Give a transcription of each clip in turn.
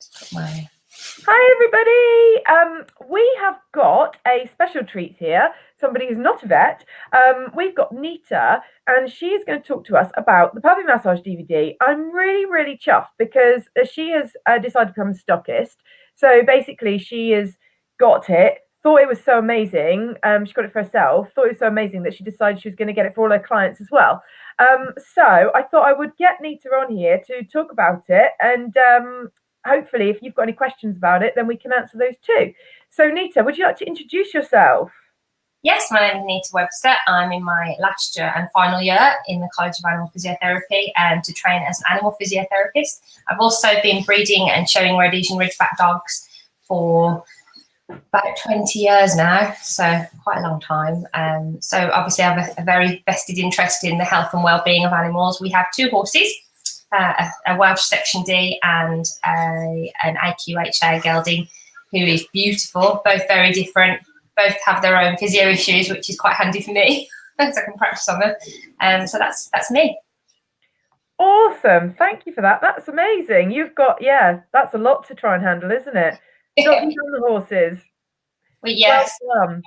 Hi everybody! We have got a special treat here. Somebody who's not a vet. We've got Nita, and she's going to talk to us about the puppy massage DVD. I'm really chuffed because she has decided to become a stockist. So basically, she has got it. Thought it was so amazing. She got it for herself. Thought it was so amazing that she decided she was going to get it for all her clients as well. So I thought I would get Nita on here to talk about it, and hopefully, if you've got any questions about it, then we can answer those too. So, Nita, would you like to introduce yourself? Yes, my name is Nita Webster. I'm in my last year and final year in the College of Animal Physiotherapy to train as an animal physiotherapist. I've also been breeding and showing Rhodesian Ridgeback dogs for about 20 years now, so quite a long time. So obviously I have a very vested interest in the health and well-being of animals. We have two horses, a Welsh Section D and an AQHA gelding, who is beautiful, both very different. Both have their own physio issues, which is quite handy for me because I can practice on them. So that's me. Awesome. Thank you for that. That's amazing. You've got, that's a lot to try and handle, isn't it? Not even the horses. Well, yes. Well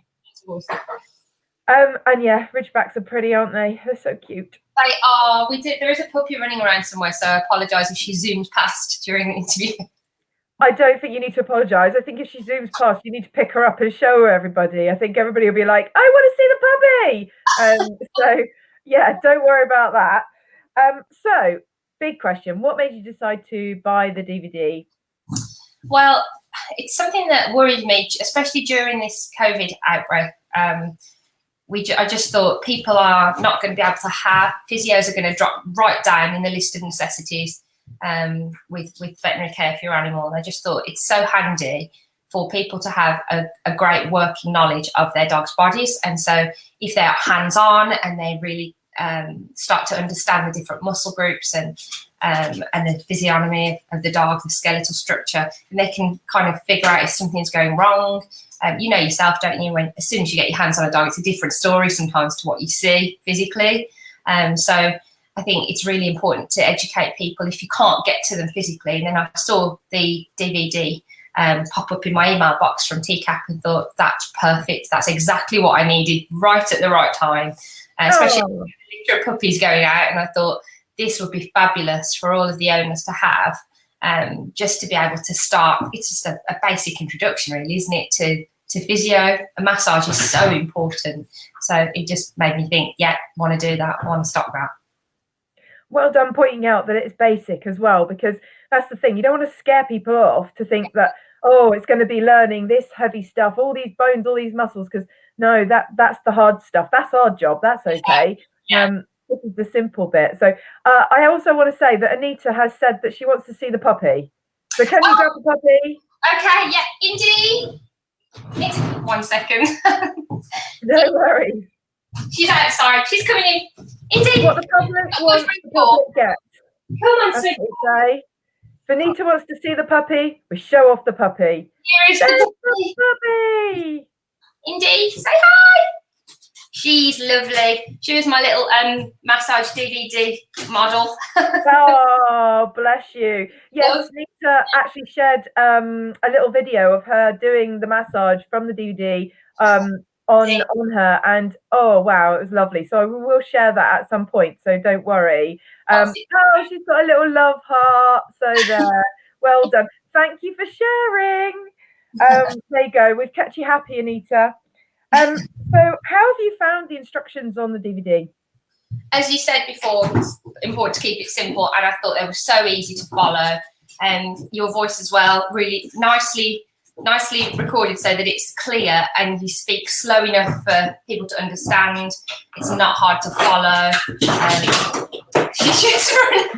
done. And yeah, Ridgebacks are pretty, aren't they? They're so cute. They are. There is a puppy running around somewhere, so I apologise if she zoomed past during the interview. I don't think you need to apologise. I think if she zooms past, you need to pick her up and show her everybody. I think everybody will be like, I want to see the puppy. So, yeah, don't worry about that. So, big question. What made you decide to buy the DVD? Well, it's something that worried me, especially during this COVID outbreak. I just thought people are not going to be able to have, physios are going to drop right down in the list of necessities. With veterinary care for your animal. And I just thought it's so handy for people to have a great working knowledge of their dog's bodies. And so if they're hands-on and they really start to understand the different muscle groups and the physiognomy of the dog, the skeletal structure, and they can kind of figure out if something's going wrong. You know yourself, don't you, when as soon as you get your hands on a dog, it's a different story sometimes to what you see physically. So I think it's really important to educate people if you can't get to them physically. And then I saw the DVD pop up in my email box from TCAP and thought, that's perfect. That's exactly what I needed right at the right time, especially with the litter of puppies going out. And I thought this would be fabulous for all of the owners to have, just to be able to start. It's just a basic introduction, really, isn't it, to physio. A massage is so important. So it just made me think, yeah, want to do that, want to stop that. Well done pointing out that it's basic as well, because that's the thing. You don't want to scare people off to think that, oh, it's going to be learning this heavy stuff, all these bones, all these muscles, because no, that's the hard stuff. That's our job. That's okay. This is the simple bit. So I also want to say that Anita has said that she wants to see the puppy. So can you grab the puppy? Okay, yeah, Indy. 1 second. No worries. She's outside. She's coming in. Indeed. What the public wants, the public gets. Come on, sweet. Okay. Anita wants to see the puppy. We show off the puppy. Here is the puppy. Indeed. Say hi. She's lovely. She was my little massage DVD model. Oh, bless you. Yes, Nita actually shared a little video of her doing the massage from the DVD on her, and oh wow, it was lovely. So we will share that at some point, so don't worry. Oh, she's got a little love heart, so there. Well done. Thank you for sharing. There you go, we've kept you happy, Anita. So how have you found the instructions on the DVD? As you said before, it's important to keep it simple, and I thought they were so easy to follow, and your voice as well, really nicely recorded so that it's clear and you speak slow enough for people to understand. It's not hard to follow. She's just sorry.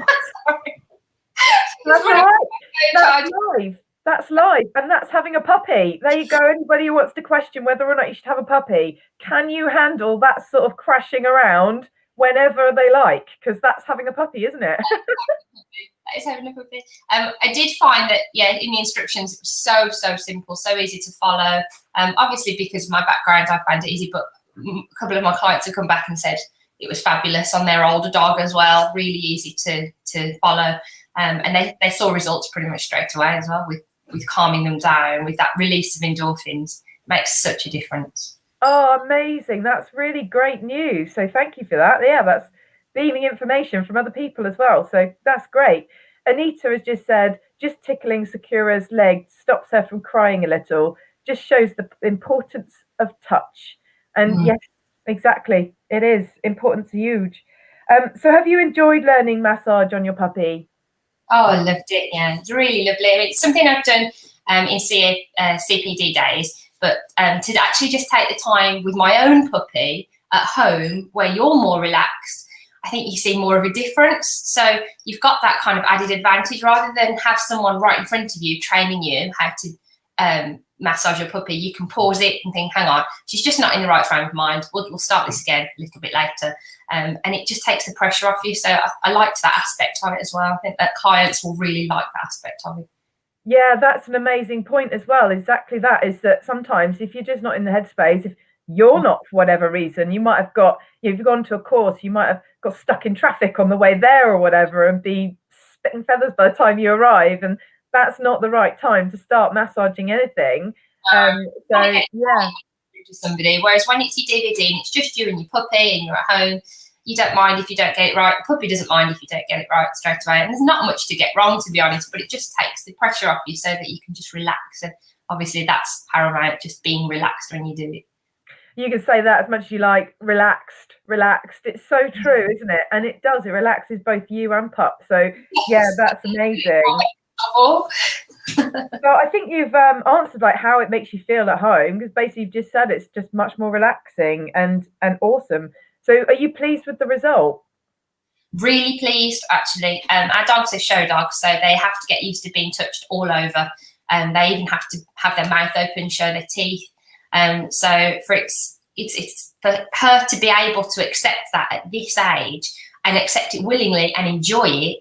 That's right. That's live, and that's having a puppy. There you go. Anybody who wants to question whether or not you should have a puppy, can you handle that sort of crashing around whenever they like? Because that's having a puppy, isn't it? That is having a puppy. I did find that, in the instructions, it was so simple, so easy to follow. Obviously, because of my background, I found it easy, but a couple of my clients have come back and said it was fabulous on their older dog as well, really easy to follow. And they saw results pretty much straight away as well, with calming them down, with that release of endorphins. Makes such a difference. Oh, amazing. That's really great news. So thank you for that. Yeah, that's beaming information from other people as well. So that's great. Anita has just said, just tickling Sakura's leg stops her from crying a little, just shows the importance of touch. And yes, exactly. It is. Importance huge. So have you enjoyed learning massage on your puppy? Oh, I loved it. Yeah, it's really lovely. I mean, it's something I've done in CPD days, but to actually just take the time with my own puppy at home where you're more relaxed, I think you see more of a difference. So you've got that kind of added advantage rather than have someone right in front of you training you how to massage your puppy. You can pause it and think, hang on, she's just not in the right frame of mind. We'll start this again a little bit later. And it just takes the pressure off you. So I liked that aspect of it as well. I think that clients will really like that aspect of it. Yeah, that's an amazing point as well. Exactly that, is that sometimes if you're just not in the headspace, if you're not for whatever reason, you might have got, if you've gone to a course, you might have got stuck in traffic on the way there or whatever and be spitting feathers by the time you arrive. And that's not the right time to start massaging anything. So yeah. To somebody, whereas when it's your DVD and it's just you and your puppy and you're at home, you don't mind if you don't get it right. The puppy doesn't mind if you don't get it right straight away. And there's not much to get wrong, to be honest, but it just takes the pressure off you so that you can just relax. And obviously that's paramount, just being relaxed when you do it. You can say that as much as you like. Relaxed. It's so true, isn't it? And it does. It relaxes both you and pup. So yeah, that's amazing. So I think you've answered like how it makes you feel at home, because basically you've just said it's just much more relaxing and awesome. So are you pleased with the result? Really pleased, actually. Our dogs are show dogs, so they have to get used to being touched all over. They even have to have their mouth open, show their teeth. So for it's for her to be able to accept that at this age and accept it willingly and enjoy it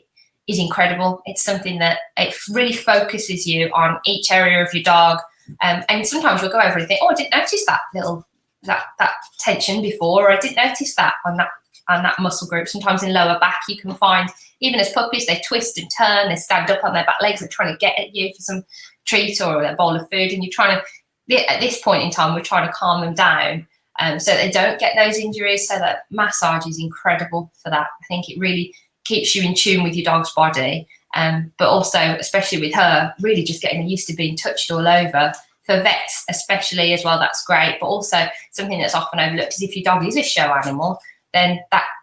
is incredible. It's something that it really focuses you on each area of your dog. And sometimes you'll go over and think, oh, I didn't notice that tension before, or I didn't notice that on that muscle group. Sometimes in lower back, you can find, even as puppies, they twist and turn, they stand up on their back legs, they're trying to get at you for some treat or a bowl of food. And you're trying to, at this point in time, we're trying to calm them down so they don't get those injuries. So that massage is incredible for that. I think it really keeps you in tune with your dog's body. But also, especially with her, really just getting used to being touched all over. For vets especially as well, that's great. But also something that's often overlooked is if your dog is a show animal, then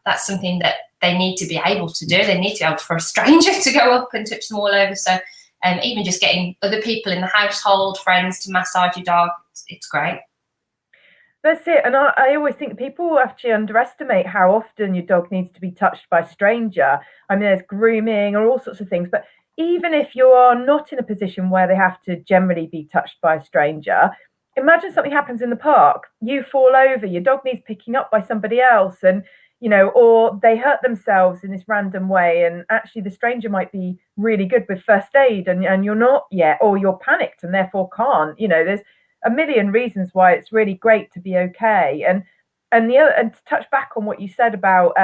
that's something that they need to be able to do. They need to be able for a stranger to go up and touch them all over. So even just getting other people in the household, friends to massage your dog, it's great. That's it. And I always think people actually underestimate how often your dog needs to be touched by a stranger. I mean, there's grooming or all sorts of things, but even if you are not in a position where they have to generally be touched by a stranger, imagine something happens in the park, you fall over, your dog needs picking up by somebody else, and or they hurt themselves in this random way, and actually the stranger might be really good with first aid and you're not yet, or you're panicked and therefore can't. There's a million reasons why it's really great to be okay. And to touch back on what you said about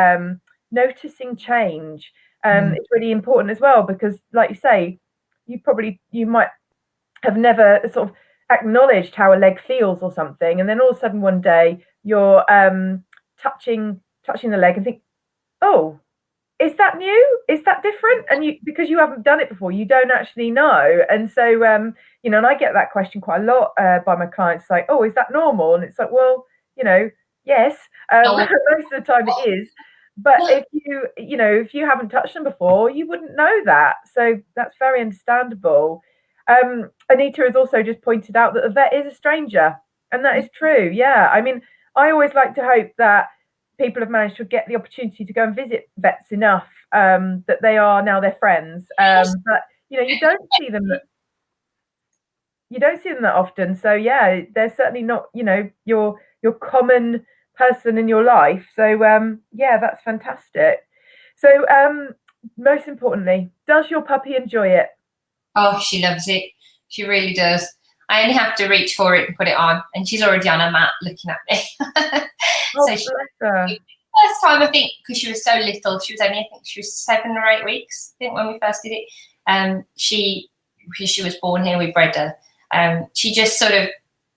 noticing change, it's really important as well, because like you say, you might have never sort of acknowledged how a leg feels or something, and then all of a sudden one day you're touching the leg and think, oh, is that new? Is that different? And because you haven't done it before, you don't actually know. And so and I get that question quite a lot by my clients, like, oh, is that normal? And it's like, well, yes, most of the time it is. But if you haven't touched them before, you wouldn't know that. So that's very understandable. Anita has also just pointed out that the vet is a stranger, and that is true. Yeah, I mean, I always like to hope that people have managed to get the opportunity to go and visit vets enough that they are now their friends. But you don't see them that often. So yeah, they're certainly not your common person in your life. So yeah, that's fantastic. So most importantly, does your puppy enjoy it? Oh, she loves it. She really does. I only have to reach for it and put it on, and she's already on her mat looking at me. Oh, so bless her. first time, I think, because she was so little, she was only, I think she was 7 or 8 weeks, I think, when we first did it. Because she was born here, we bred her. She just sort of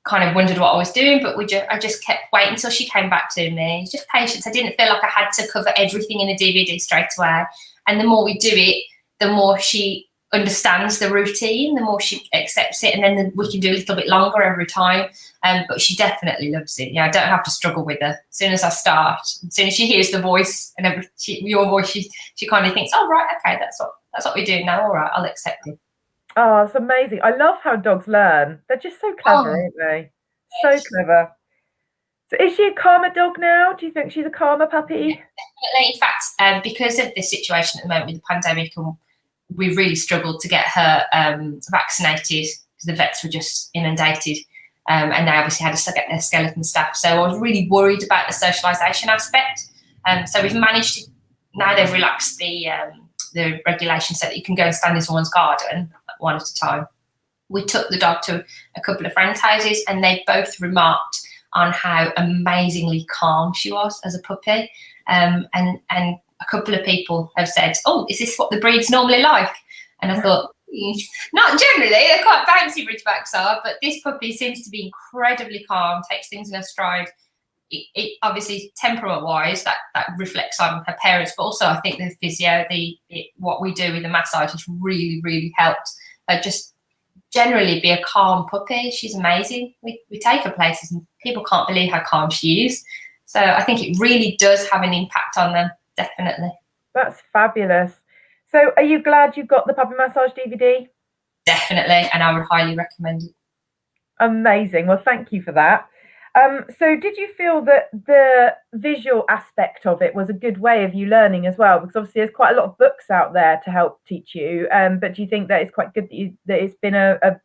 kind of wondered what I was doing, but I just kept waiting until she came back to me. Just patience. I didn't feel like I had to cover everything in the DVD straight away. And the more we do it, the more she understands the routine, the more she accepts it, and then we can do a little bit longer every time. But she definitely loves it. Yeah, I don't have to struggle with her. As soon as I start, as soon as she hears the voice and your voice, she kind of thinks, oh right, okay, that's what we're doing now. All right, I'll accept it. Oh, it's amazing. I love how dogs learn. They're just so clever, aren't they? So clever. So is she a calmer dog now? Do you think she's a calmer puppy? Definitely. In fact, because of the situation at the moment with the pandemic, and we really struggled to get her vaccinated because the vets were just inundated. And they obviously had to get their skeleton staff. So I was really worried about the socialisation aspect. So we've managed to, now they've relaxed the regulations so that you can go and stand in someone's garden one at a time. We took the dog to a couple of friends' houses, and they both remarked on how amazingly calm she was as a puppy. And a couple of people have said, oh, is this what the breed's normally like? And I thought, not generally, they're quite bouncy Ridgebacks are, but this puppy seems to be incredibly calm, takes things in her stride. It obviously, temperament-wise, that reflects on her parents, but also I think the physio, what we do with the massage has really, really helped her just generally be a calm puppy. She's amazing. We take her places and people can't believe how calm she is. So I think it really does have an impact on them, definitely. That's fabulous. So are you glad you got the puppy massage DVD? Definitely, and I would highly recommend it. Amazing. Well, thank you for that. So did you feel that the visual aspect of it was a good way of you learning as well? Because obviously there's quite a lot of books out there to help teach you, but do you think that it's quite good that it's been a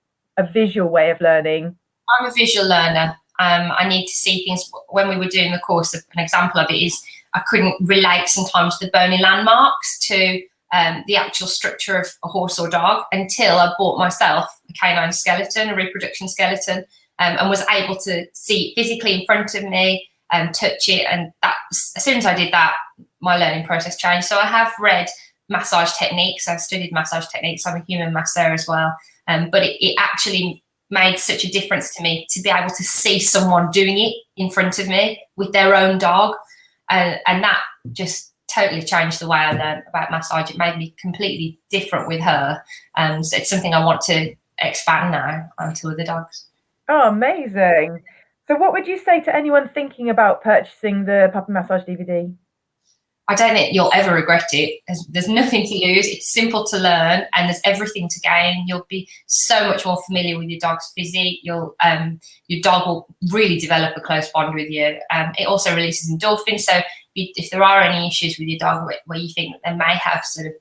visual way of learning? I'm a visual learner. I need to see things. When we were doing the course, an example of it is I couldn't relate sometimes the bony landmarks to the actual structure of a horse or dog until I bought myself a canine skeleton, a reproduction skeleton, and was able to see it physically in front of me and touch it. And that, as soon as I did that, my learning process changed. So I have read massage techniques. I've studied massage techniques. I'm a human masser as well. But it actually made such a difference to me to be able to see someone doing it in front of me with their own dog. And that just totally changed the way I learned about massage. It made me completely different with her. So it's something I want to expand now onto other dogs. Oh, amazing. So what would you say to anyone thinking about purchasing the puppy massage DVD? I don't think you'll ever regret it. There's nothing to lose. It's simple to learn, and there's everything to gain. You'll be so much more familiar with your dog's physique. Your dog will really develop a close bond with you. It also releases endorphins. So if there are any issues with your dog where you think they may have sort of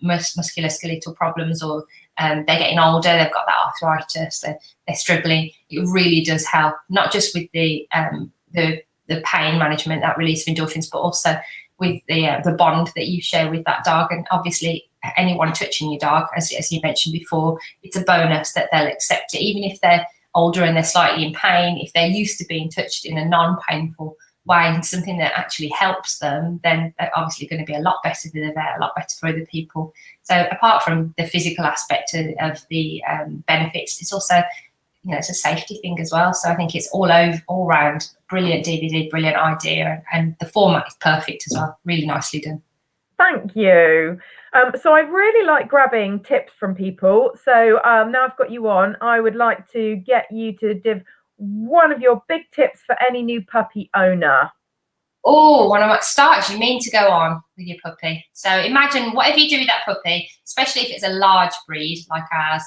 musculoskeletal problems, or they're getting older, they've got that arthritis, they're struggling, it really does help, not just with the pain management, that release of endorphins, but also with the bond that you share with that dog. And obviously anyone touching your dog, as you mentioned before, it's a bonus that they'll accept it, even if they're older and they're slightly in pain. If they're used to being touched in a non-painful way and something that actually helps them, then they're obviously going to be a lot better for the vet, a lot better for other people. So apart from the physical aspect of the benefits, it's also, it's a safety thing as well. So I think it's all round brilliant DVD, brilliant idea, and the format is perfect as well. Really nicely done. Thank you. So I really like grabbing tips from people. So now I've got you on, I would like to get you to give one of your big tips for any new puppy owner. Oh, when I'm at start, you mean to go on with your puppy. So imagine whatever you do with that puppy, especially if it's a large breed like ours,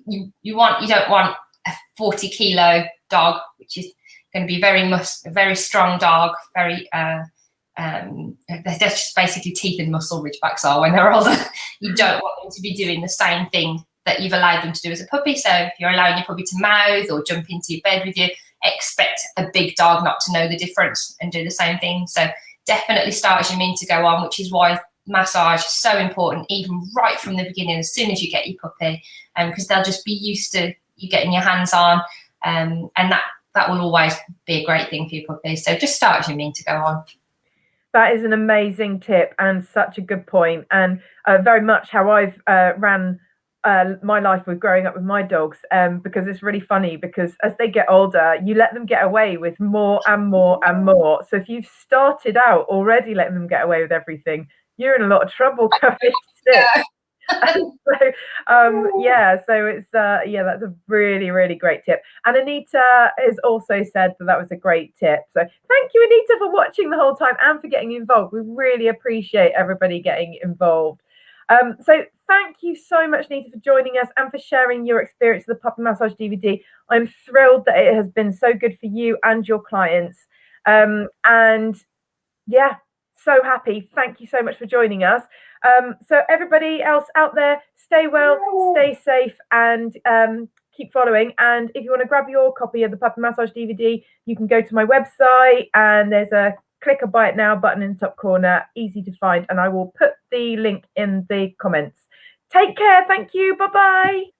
you don't want a 40-kilo dog, which is going to be a very strong dog, very they're just basically teeth and muscle, Ridgebacks are when they're older. You don't want them to be doing the same thing that you've allowed them to do as a puppy. So if you're allowing your puppy to mouth or jump into your bed with you, expect a big dog not to know the difference and do the same thing. So definitely start as you mean to go on, which is why massage is so important, even right from the beginning, as soon as you get your puppy, because they'll just be used to you getting your hands on, and that that will always be a great thing for your puppy. So just start as you mean to go on. That is an amazing tip and such a good point, and very much how I've ran my life with growing up with my dogs, because it's really funny, because as they get older, you let them get away with more and more and more. So if you've started out already letting them get away with everything, you're in a lot of trouble coming to so it's that's a really, really great tip. And Anita has also said that was a great tip. So thank you, Anita, for watching the whole time and for getting involved. We really appreciate everybody getting involved. So thank you so much, Nita, for joining us and for sharing your experience of the puppy massage DVD. I'm thrilled that it has been so good for you and your clients. And yeah, so happy. Thank you so much for joining us. So everybody else out there, stay well, stay safe, and keep following. And if you want to grab your copy of the Puppy Massage DVD, you can go to my website, and there's a click a buy it now button in the top corner, easy to find, and I will put the link in the comments. Take care. Thank you. Bye-bye.